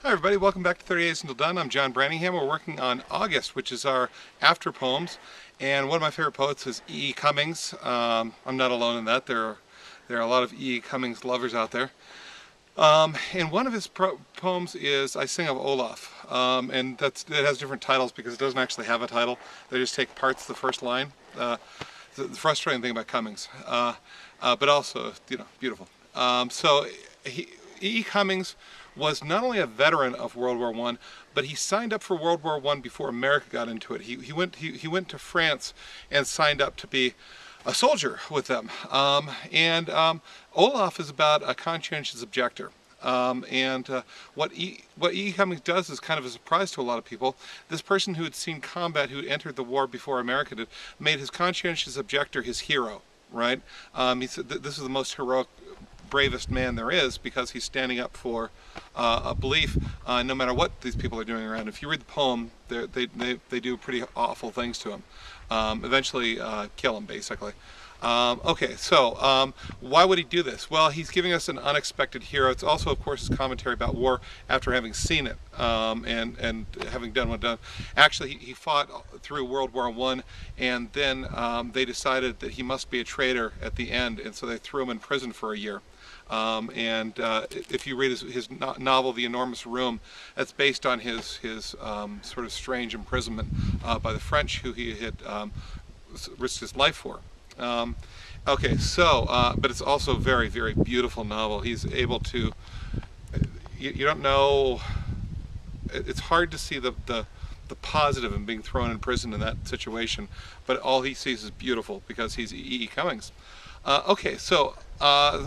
Hi everybody, welcome back to 30 Days Until Done. I'm John Branningham. We're working on August, which is our after poems, and one of my favorite poets is E. E. Cummings. I'm not alone in that. There are a lot of E. E. Cummings lovers out there. And one of his poems is I Sing of Olaf, and it has different titles because it doesn't actually have a title. They just take parts of the first line. The frustrating thing about Cummings, but also, beautiful. E. E. Cummings was not only a veteran of World War I, but he signed up for World War I before America got into it. He went to France and signed up to be a soldier with them. Olaf is about a conscientious objector. What E. Cummings does is kind of a surprise to a lot of people. This person who had seen combat, who entered the war before America did, made his conscientious objector his hero, right? He said this is the most heroic, bravest man there is because he's standing up for a belief no matter what these people are doing around. If you read the poem, they do pretty awful things to him. Eventually kill him, basically. Why would he do this? Well, he's giving us an unexpected hero. It's also, of course, his commentary about war after having seen it and having done what done. Actually, he fought through World War I, and then they decided that he must be a traitor at the end, and so they threw him in prison for a year. If you read his novel, The Enormous Room, that's based on his sort of strange imprisonment by the French, who he had risked his life for. But it's also a very, very beautiful novel. He's able to, you don't know, it's hard to see the positive in being thrown in prison in that situation, but all he sees is beautiful because he's E. E. Cummings. We're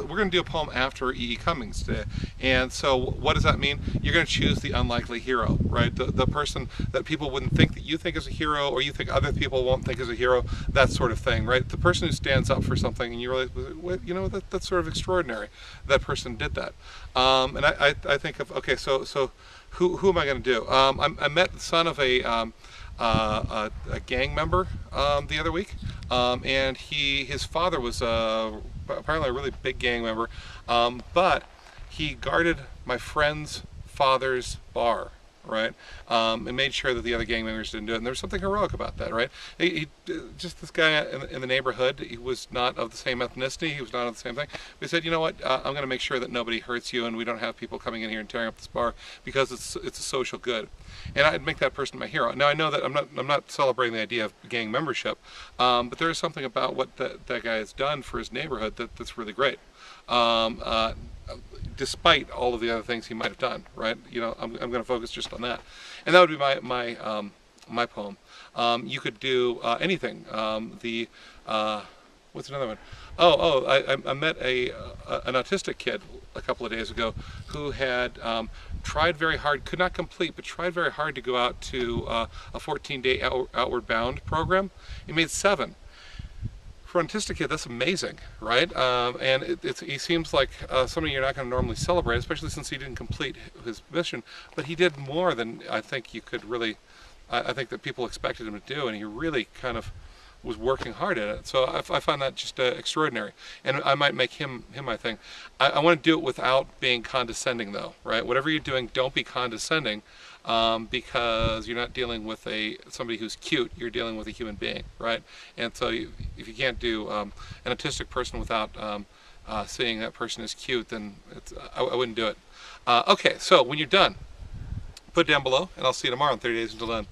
going to do a poem after E. E. Cummings today. And so what does that mean? You're going to choose the unlikely hero, right? The person that people wouldn't think that you think is a hero, or you think other people won't think is a hero, that sort of thing, right? The person who stands up for something and you realize, well, that's sort of extraordinary. That person did that. I think of, who am I going to do? I met the son of a gang member the other week, and his father was apparently a really big gang member, but he guarded my friend's father's bar, right, and made sure that the other gang members didn't do it. And there was something heroic about that, right? Just this guy in the neighborhood, he was not of the same ethnicity, he was not of the same thing. But he said, you know what, I'm going to make sure that nobody hurts you, and we don't have people coming in here and tearing up this bar because it's a social good. And I'd make that person my hero. Now I know that I'm not celebrating the idea of gang membership, but there is something about what that guy has done for his neighborhood that's really great. Despite all of the other things he might have done, right? I'm going to focus just on that, and that would be my poem. You could do anything. What's another one? I met an autistic kid a couple of days ago who had tried very hard, could not complete, but tried very hard to go out to a 14-day Outward Bound program. He made 7. For an autistic kid, that's amazing, right? He seems like somebody you're not going to normally celebrate, especially since he didn't complete his mission. But he did more than I think you could really, I think that people expected him to do, and he really kind of was working hard at it. So I find that just extraordinary, and I might make him my thing. I want to do it without being condescending, though, right? Whatever you're doing, don't be condescending, because you're not dealing with somebody who's cute. You're dealing with a human being, right? And so if you can't do an autistic person without seeing that person as cute, then I wouldn't do it. So when you're done, put it down below, and I'll see you tomorrow on 30 Days Until Done.